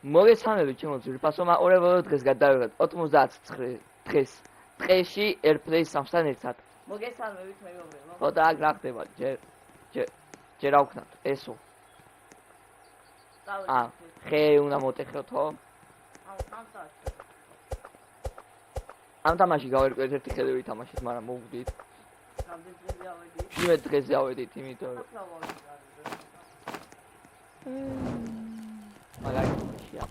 მოგესალმებით ჩემო ძვირფასო მაყურებელო, დღეს გადავიღეთ 99 დღეს დღეში Airplay 3-დან ერთად. მოგესალმებით მეგობრებო. ხო და აქ რა ხდება? ჯერ ავქნათ ესო. ხე უნდა მოტეხეთო. ამ თამაში გავერკვეთ ერთი ხედი ვითამაშეთ, მაგრამ მოვუგდით. იმედ დღეზე ავედით, იმიტომ რომ მაგარია.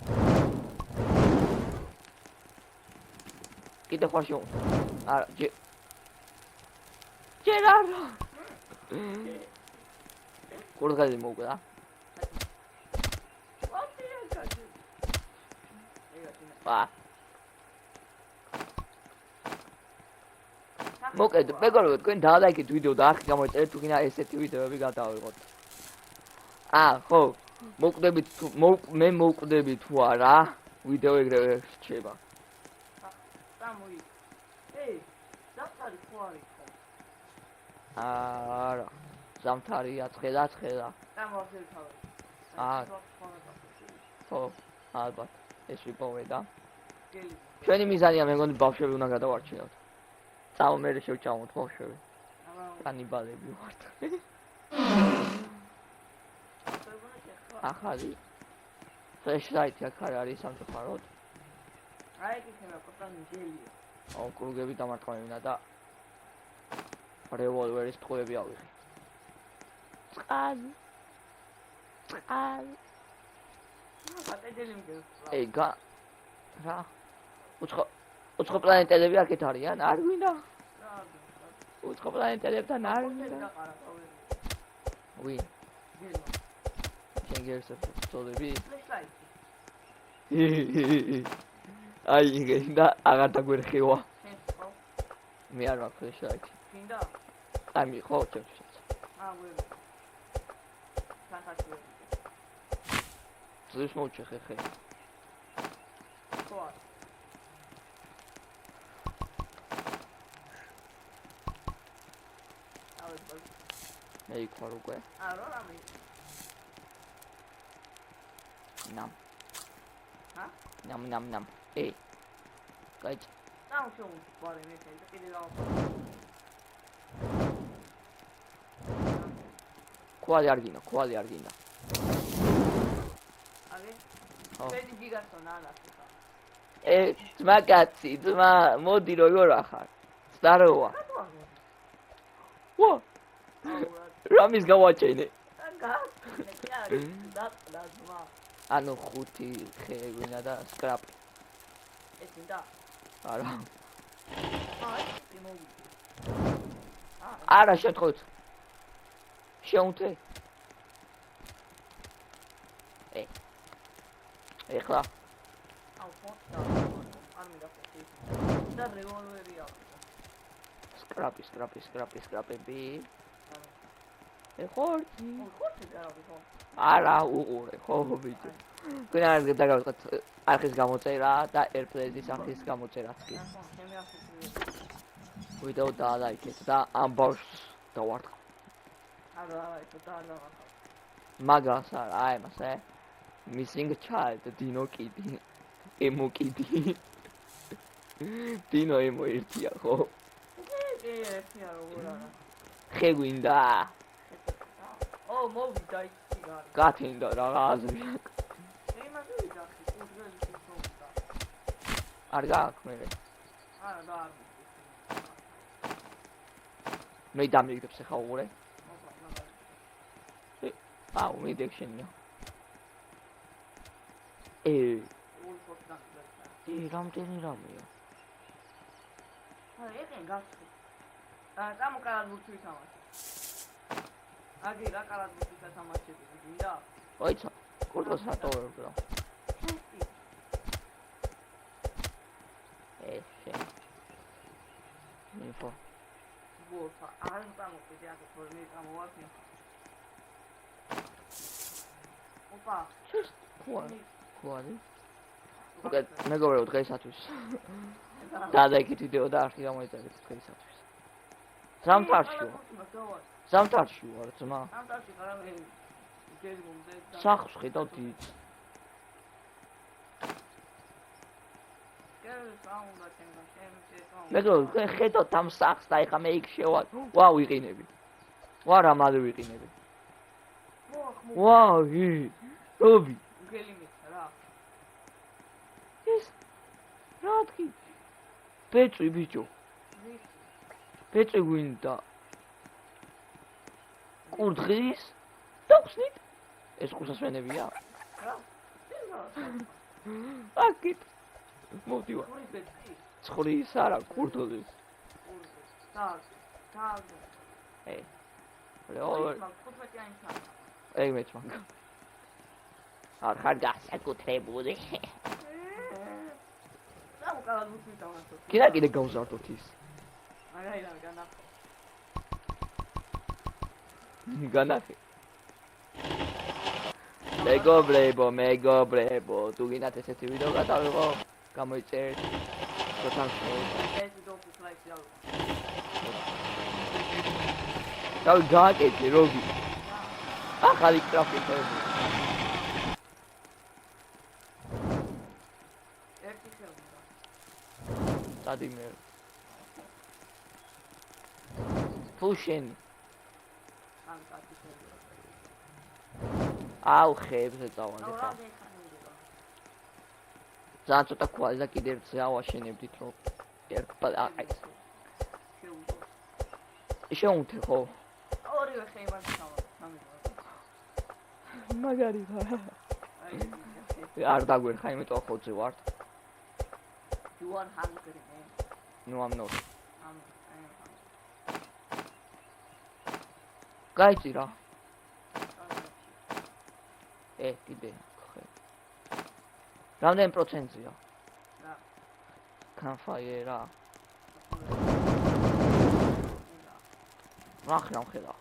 კიდე ხარ შო. არა, ჯერ არა. კურდღელი მოგდა. მოკეთ, მეგობრებო, თქვენ დალაიქეთ ვიდეო და არხი გამოიწერეთ თუ გინდა ესეთი ვიდეოები გადავიღოთ. ხო, მოკვდებით თუ მე მოკვდები თუ არა, ვიდეო ეგრევე რჩება. სამუი. ზამთარი ხო არის ხო? არა, ზამთარია, ცხელა. გამოვასწრებთ. ხო, ალბათ, ეს ვიპოვე და ჩვენი მიზანია მეგონი ბავშვები უნდა გადავარჩინოთ. წავა მე შევჭამოთ ბავშვები. კანიბალები ვართ. ახალი ფლეშლაიტი აქ არის სამწუხაროდ. აი ეს მე პოტანი ჯელია. კრუგები დამარტყმევინა და რევოლვერის ტყუები ავიღე. წყალი. ატედელი მგეს. რა? უცხო პლანეტელები აქეთ არიან? არ გვინდა? უცხო პლანეტელებთან არ გვინდა? ვინ? შენგერს წოდები? აი გინდა აღარ დაგვერხევა. მე არ მაქვს ფლეშლაიტი. გინდა? აი ხო ჩემთვის. ვერო. სანთაშია. ზუსტ მოუჩეხე ხე. ხო. მე იქ ვარ უკვე. არა, რამე. ნამ. ჰა? ნამ. კაი. ნაუშო, ვარ მე კიდე დავა. კვალი არ გინდა. აი. პედი გიგასონა ანასა. ძმა კაცი, მოდი როგორ ახარ? სტაროა. ვა. რამის გავაჩენე? ანუ 5 ხე გვინდა და სკრაპი. ეს ინდა? არა. იმოვი. არა შეთხოვთ. შეუნთე. ეხლა. ხო, არ მინდა ხო. და რევოლვერი აქვს. სკრაპები. ხორცი. ხორცი გარავი ხო? არა, უყურე, ხო ბიჭო. გვინდა დაგავიღოთ არხის გამოწერა და Airplay-ის არხის გამოწერაც კი. ვიდეო დალაიქეთ და ამ ბავშვს დავარტყ. არა, ეს დაალაგა. მაგას არა, აი მას missing child, დინო კიდი. ემო კიდი. დინო ემო ერთია ხო? ერთია როგორ არა. ხე გვინდა. მოვიდა ის გარი. გათინდა რა აზრია. იმაზე ვიდა, უძველი სიტყვა. არ გააქვს მე. არა, და არ. მე დამიგდებს ხა უყურე. აუ მე დექშენია. რამდენი რამეა? ეგენ გასწრე. გამოკალად ბურთი თამაში. აგი რა კალად ბურთი თამაშები გინდა? ოიცა, კურდოს რატოვებ რა? ესე. ნიფო. ბურთა არ გამოკიდე აქ ფორმი გამოვარდნი. ოპა, ხوارი. ოკეი, მეგობრებო, დღეისათვის. დადაიქით ვიდეო და არხი გამოიწერეთ დღეისათვის. ზამთარში ვარ, ძმა. ზამთარში ხარ მე. სახლს ხედავ დიდ. მეგობრებო, თქვენ ხედავთ ამ სახს და ეხლა მე იქ შევა. ვა ვიყინები. ვა რა მალე ვიყინები. ვა რობი. ეს რა თქი? პეწვი ბიჭო. პეწვი გვინდა. კურდღის? დავხსნით? ეს ხუსასვენებია? აკით. მოვდივა. ცხრის არა, კურდღის. ეგ მეც მაგა. არ ხარ გასაკუთრებული. კიდე გავზარდოთ ის. განახე. მეგობრებო, თუ გინდათ ესეთი ვიდეო გადავიღო, გამოიწერეთ. დავი გააკეთე როგი. ახალი გრაფიკები. სადიმე. ფუშენ. აუ ხებზე წავანე ხა. ძალიან ცოტა კვალი და კიდევ ზე ავაშენებდით რომ ერქვა აყეს. შეუნთე ხო? ორივე ხე იმას ჩავა. მაგარი ხარ. არ დაგვერხა, იმიტომ ხოძე ვარ. You are hungry, man. No, I'm not. გაიწი რა. კიდე. რამდენი პროცენტია? რა. კანფაიერა. რა ხედა?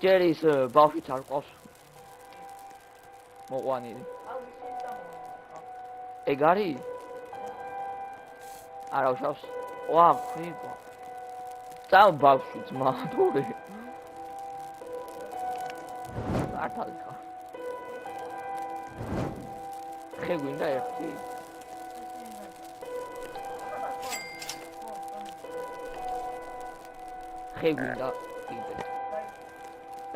ჯერის ბავშვიც არ ყავს. მოყვანილი. ეგ არის? არა უშავს. ვა, ხვიბო. წავ ბავშვი ძმა, თორე. არტალი ხარ. ხე გვინდა ერთი? ხე გვინდა კიდე.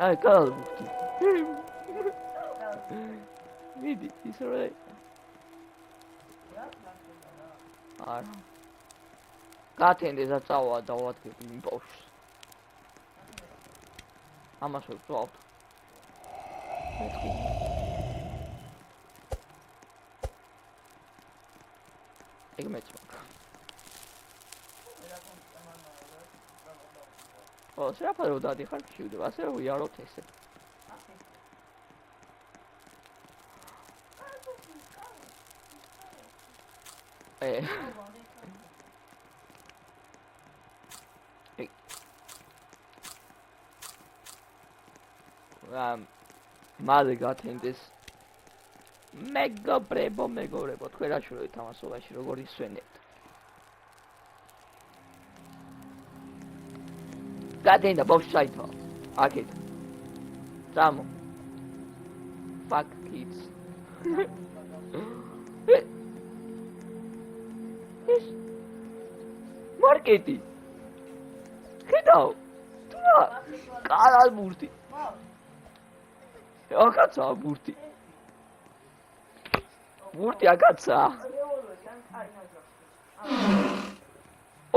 აი, კალბუთი. მიდი, ის რა. არა. გათენდეს და წავა და ვადგები იმ ბავშვს. ამას ვწავთ. მეთქი. ეგ მეც მაგ. ო, შეაფარო დადიხარ შევდება, ასე ვიაროთ ესე. მალე გათენდეს მეგობრებო, თქვენ რა შევიდეთ თამასობაში, როგორ ისვენებთ. გათენდა ბავშვი საითო. აქეთ. წამო. Fuck kids. ეს მარკეტი. ხედავ. თუა. კალალ ბურთი. აკაცა ბურთი. ბურთი აკაცა.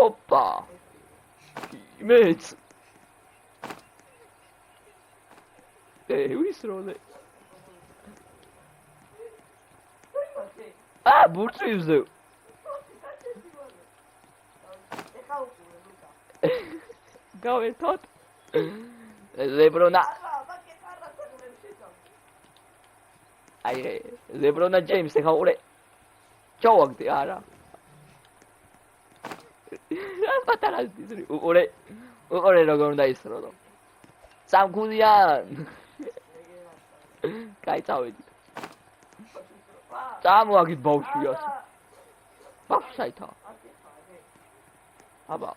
ოპა. მეც. ვისროლე. ბურთი ვიზევ. გავერთოთ. ლებრონა. აი, ლებრონა ჯეიმს ეხა ურე. ჩავაგდე არა. რა პატარას ისრი. უყურე როგორ უნდა ისროლო. სამგულიან. კაი წავედი. წამოაგით ბავშვიას. ბავშვი საითა. აბა.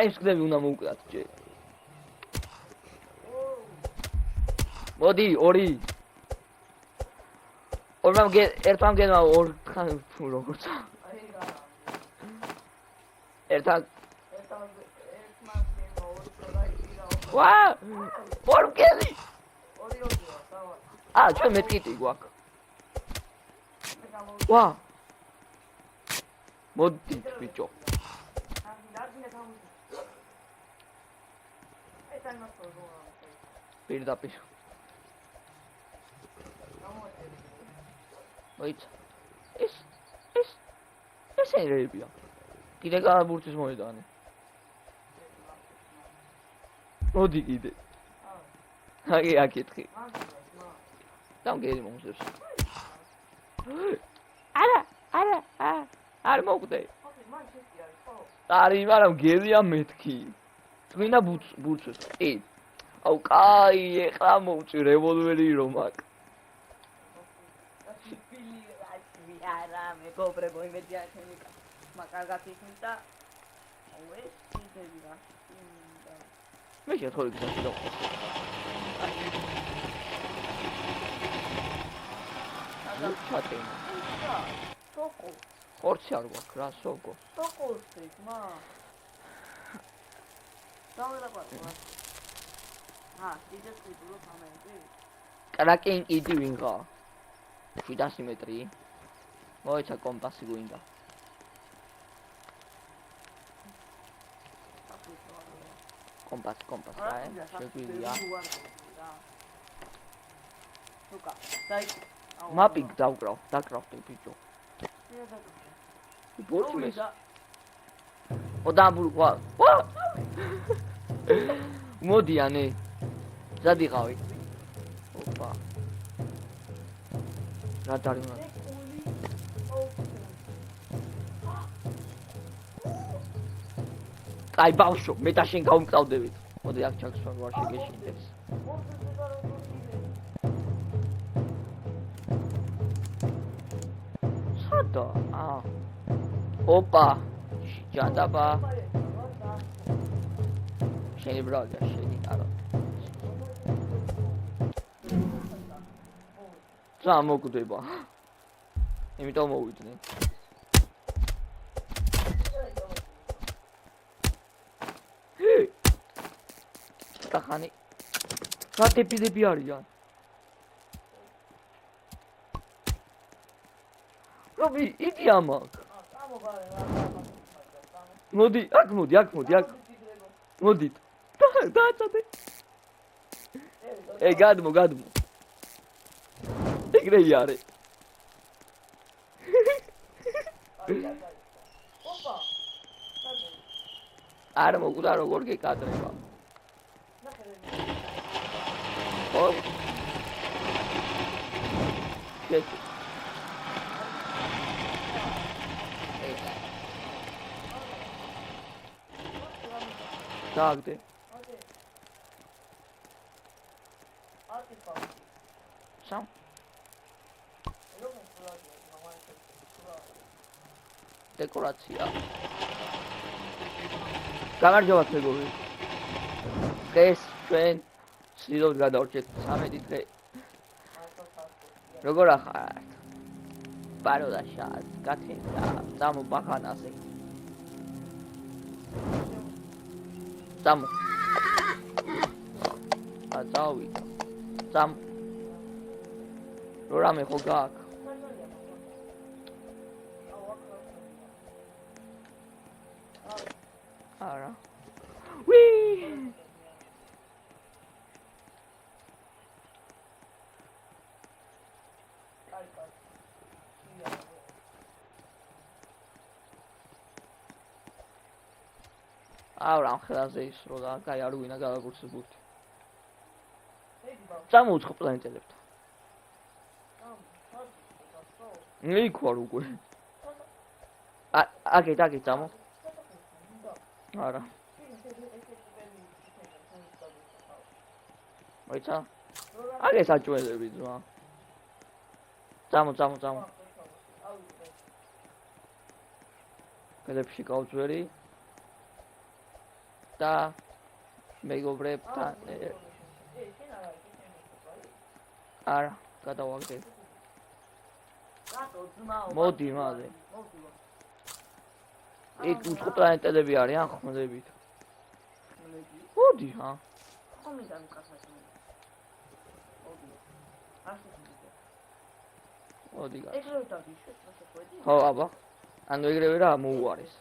ეს გზები უნდა მოვუკლათ ჯერ. მოდი, ორი. ერთმა გენმა ორ როგორც ერთმა ვა ორ გენი ჩვენ მეტკიტი გვაქვს ვა მოდით ბიჭო პირდაპირ მოიცა ეს ერებია კიდე გამბურთის მოედანი მოდი კიდე აგი აკითხი დამგერი მომზებს არ მოგდე არი მაგრამ გელია მეთქი თქვინა ბურცოს კი აუ კაი ეხლა მოვწი რევოლვერი რომ აქ არა მეგობრებო იმედია ჩემი მაგარგად იქნება აუ ეს ისეთი რა მე შეთხორი გზაში დავხო ჩატე სოკო ხორცი არ გვაქვს რა სოკო სოკოსი მა დავერაბატო იძეს ვიდურო სამენტი კრაკენ იდი ვინღა 700 მეტრი მოიცა კომპასი გვინდა კომპას რა შეგვიძლია სუკა დაი მაპი დაკრავდი ბიჭო ბურთმეს ოდაბურ ვა მოდიანე ზადიყავი ოპა რა დარიმა აი ბავშვო მე და შენ გავმკრავდებით მოდი აქ ჩაგსვან ვარ შეგეშინდებს სადა ოპა ჯანდაბა შენი ბრალია შენი არა წამოგდება იმიტომ მოვიდნენ ხანი რა ტიპები არიან რობი იდი ამაკ მოდი აქ მოდით დააწადე გადმო ეგრე იარე არ მოგვდა როგორ გეკადრება დაგდე სამ დეკორაცია გამარჯობა მეგობრებო დღეს ჩვენ სიდოდ გადავრჩეთ 13 დღე როგორ ახართ ბაროდა შად გათენდა წამო ბახანაზე წამო აწავით წამ რამე ხო გააკ არა ვი ავრამ ხელაზე ისრო და კაი არ ვინა გადაგურცეს ბურთი წამოუწყო პლანეტელებთან იქ ვარ უკვე აგე წამო არა მოიცა აგე საჭუელები ძმა წამო კედებში გავძვერი და მეგობრებთან არა გადავაგდებ მარტო ძმაო. მოდი მალე. მოდი. იქ უცხოპლანეტელები არიან ხმლებით. მოდი ხა. ხომიდან კაცას მოდი. მოდი. ასეთი. მოდი გა. ეგრევე დაგიშვეს, მოდი. ხო აბა. ანუ ეგრევე რა მოუარეს.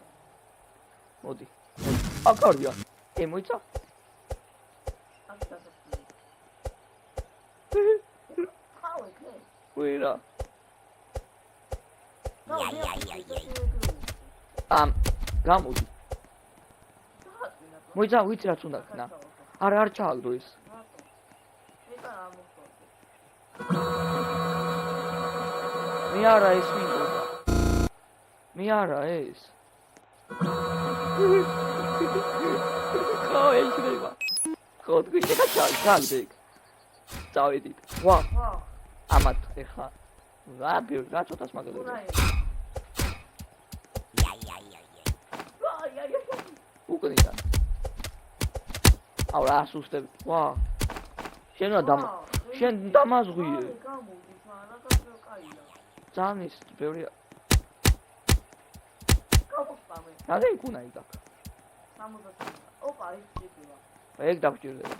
მოდი. აქ არიან. მოიცა. აქ დასასწრები. ხავე ქე. ვირა. გამოდი. მოიცა ვიცი რაც უნდა ხნა. არ ჩააგდო ეს. მე არა ეს მინდოდა. მე არა ეს. ხო ეშრება. ხო თქვი ჩააგდე. წავედით. ვა. ამათ ეხა. რა ცოტას მაგალითად. უკნიდან. აუ რა ასუსტებ. ვა. შენ დამაზღვიე. ძანის ბევრია. რა იქუნა იქ? 60. ოპა, ის შეიძლება. ეგ დაგჭირდება.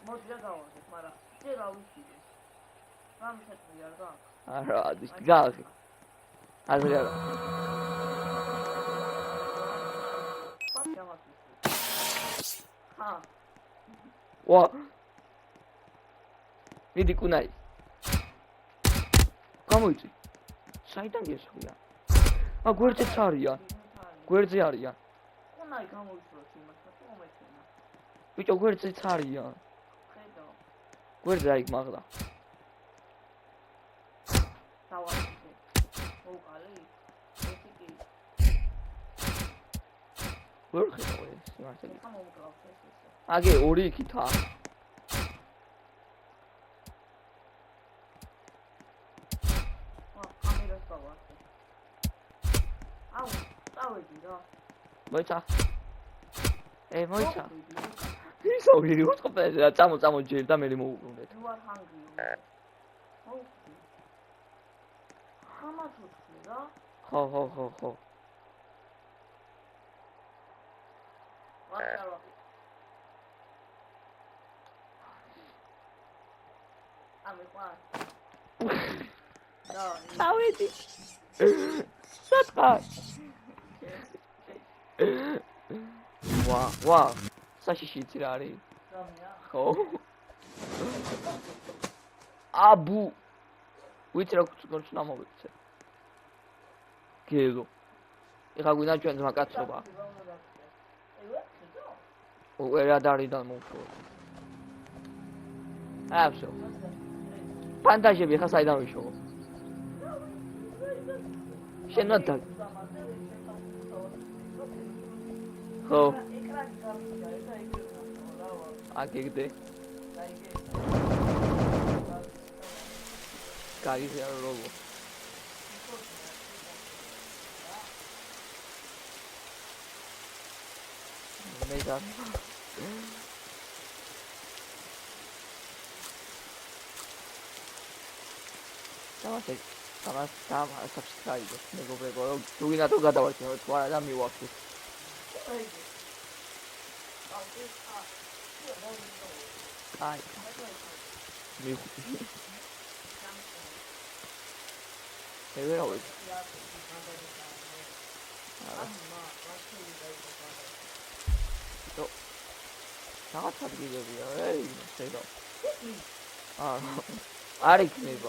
მოდი რა გავაზეთ, მაგრამ შე რა ვიცი. რამე შეწყვი არ გაქვს? არა, გაგ. აზრი არა. ვა. მიდი კუნაი. გამოიწი. საიდან გესხია? გვერდზეც არიან. გვერდზე არიან. კუნაი გამოიწროს იმას, თუ მომეცემა. ბიჭო, გვერდზეც არიან. ხედავ. გვერდზე აიგ მაღლა. დავაწყე. მოუყალი? ერთი კი. ვერ ხედავ ეს მართალი. ხა მომკლავს ეს. აგე ორი იქითა. კამერას დავაწყე. აუ, წავედი რა. მოიცა. მოიცა. ისო ვირი უწყობდე რა წამო ჯერ და მე მოუბრუნდეთ. You are hungry. Okay. ხამა თუთხი რა? ხო. ვაკარო. ამიყვან. და წავედი. სათხარ. ვა. საშიში იცი რა არის? ხო. აბუ. ვიცი რა გწონს მოვიქცე. გეზო. ეხა გვინდა ჩვენ ძმა კაცობა. რა დარიდან მოვხო. აბსო. ფანტაზიები ხა საიდან ვიშოვო? შენ რა და? ხო. აგიგდე. გაიგე რა როლო. მე და Tamam, subscribe. Megobrego. Dugina tu gadałeś, no to ara mi łapki. Aj. Mi. Ej, robię. To. Saat saat gidiyor ya. Ey, şey de. Arik mi bu?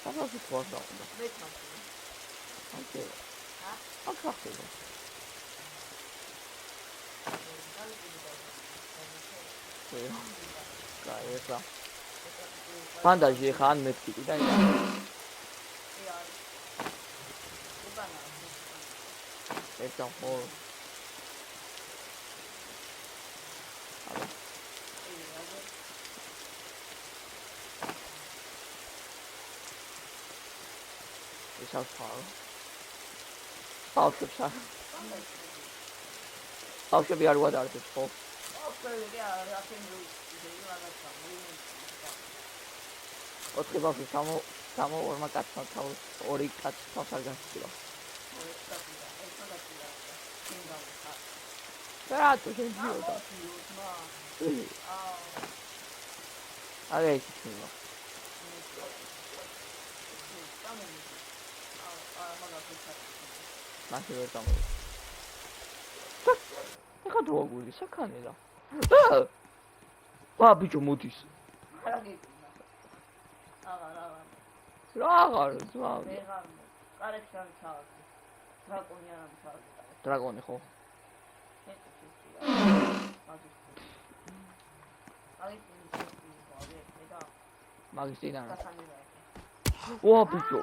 Tamam, bir tuvalet aldım. Okey. Bak kalktı. Gayet rahat. Bandajı han mevkidi de. Ekran hol. Sao phở bao nhiêu sao bao nhiêu bia qua đời thì thôi 4 ბავშვი სამო ორმა კაცმა თავს 2 კაცს თავს არ გასწია. რატო შევიდოდა? აი შეიძლება. მაშინ ვერ დამოვა. ეხა დროგვილი საქანელა. ბიჭო მოდის. აღარ ზვა. დრაკონი ხო? მაგის წინა. ბიჭო.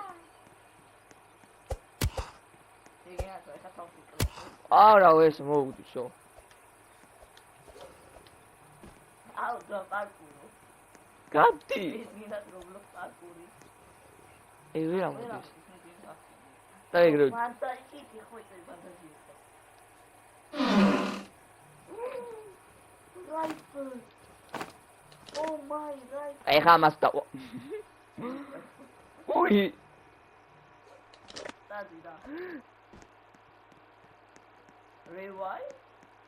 არა ეს მოვუდიშო. გადი. ვერა მოდის. და ეგრე. Oh my god. ეხა მას და. ოი. დადიდა. რევაი?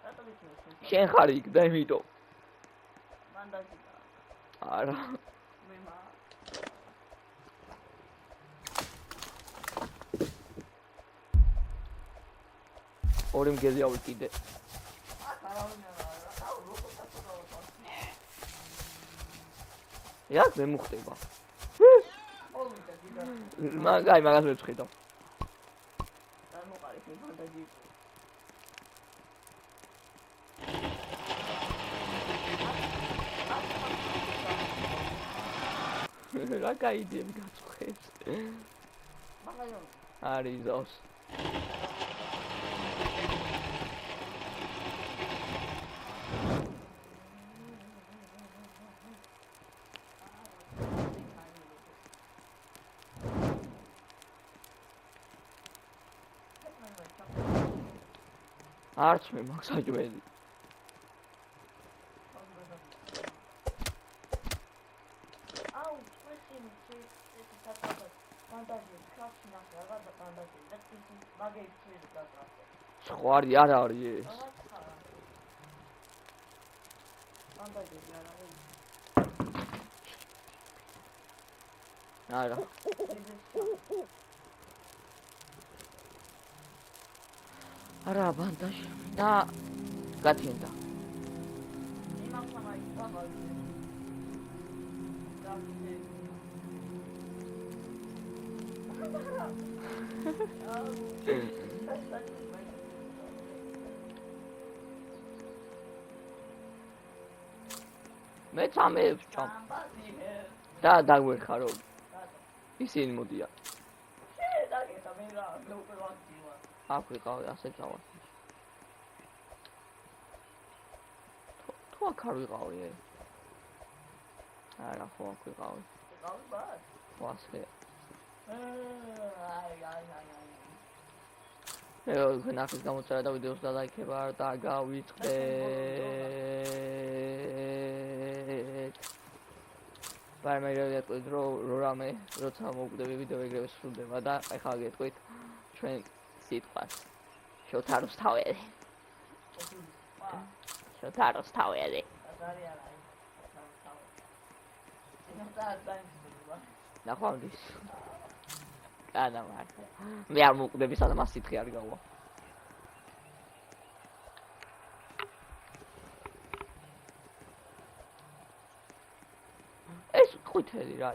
რატო მიცემ? შენ ხარ იქ და იმიტომ. მან დაგიდა. არა. მე მა. ორი მგელი ავიკიდე. რა მე მოხდება? მაგაი მაგას ვერ ვხედავ. მოყარი ფანტაზი. რა გაიდები გაწუხებს. მაგაიო. არის ზავს. არც მე მაქვს აჯველი. აუ, წვეცინი ეს ფანტაზია, ხალხი ნახე, აღარ და ფანტაზია, და მაგეი წვირი გატრაფე. სხვარი არ არის ეს. ფანტაზია არა. არა. არა ბანდაში და გათენდა. იმასამაი ბაბალი. მე წამებს ჩამ. და დაგვეხარო. ისინი მოდიან. დაგეთა მე რა, მე უკვე ვაქცია. აქ ვიყავი ასე წავალ. თუ აქ არ ვიყავი. არა ხო აქ ვიყავი. ვიყავი ბარ? ხო ასე. აი. მე ნახის გამოწერა და ვიდეოს დალაიქება და გავიწყდეთ. პარმეირა გეტყვით რომ რამე როცა მოვკვდები ვიდეო ეგრევე სრულდება და ეხლა გეტყვით ჩვენ სიტყვას შოთაროს თაველი. შოთაროს თაველი. ნახვამდის. კანა მარტო. მე არ მოვკვდები სანამ მას სითხე არ გავა. ეს ყვითელი რა.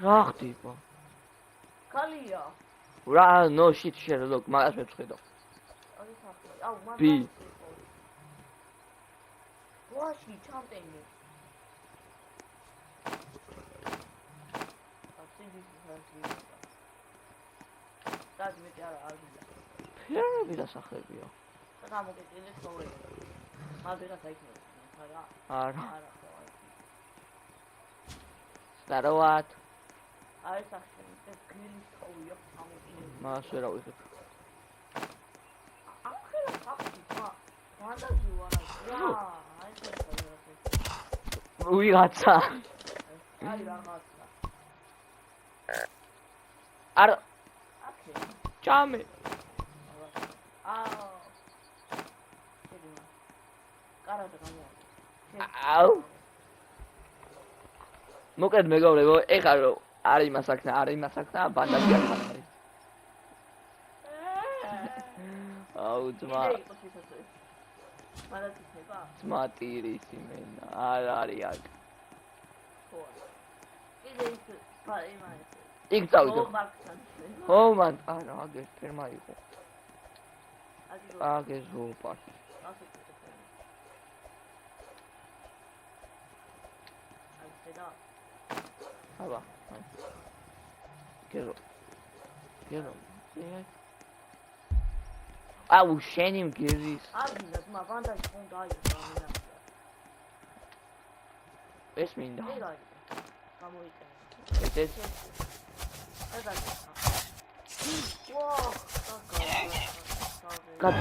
რა ხდება? კალია. რა no shit Sherlock მაგას მეწხედავ. აუ მაგ ბი. ვაში ჩამტენი. დაგმეტი არა. ფერები დასახლებია. და გამოგეწილი ცხოვრება. მაგერა საიქნება. არა. არა. არა ხო. სტაროათ. არის ახშენი, ეს გილის ყოვია ამოწინე. მას ვერ ავიღებ. ახლა ხაფი ხა. ფანტაზია არა. რა, აი ეს ვიღაცა. აი რაღაცა. არ აკე. ჭამე. აუ. შეგვიძლია. კარადა გამოვა. აუ. მოკლედ მეგობრებო, ეხლა რომ არ იმასაკნა, ბანდაჟი არ ხარ. აუ ძმა, კიდე იყოს ისე. მანაც იქნება? ძმატირისი მენა, არ არის აქ. ხო. კიდე ის იმაი. იქ წავიდე. ო ბაქთან. ო მან, არა, აგერ ფერმა იყო. აგი აგერ ზოოპარკი. ასე და აბა. გერო. აუ შენი მგერის. აგინდა ძმა ბანდაჟი ხომ დაიწყო მინა. ეს მინდა. ეგარი. გამოიწენა. ეს ეგარი. ვაუ, კატ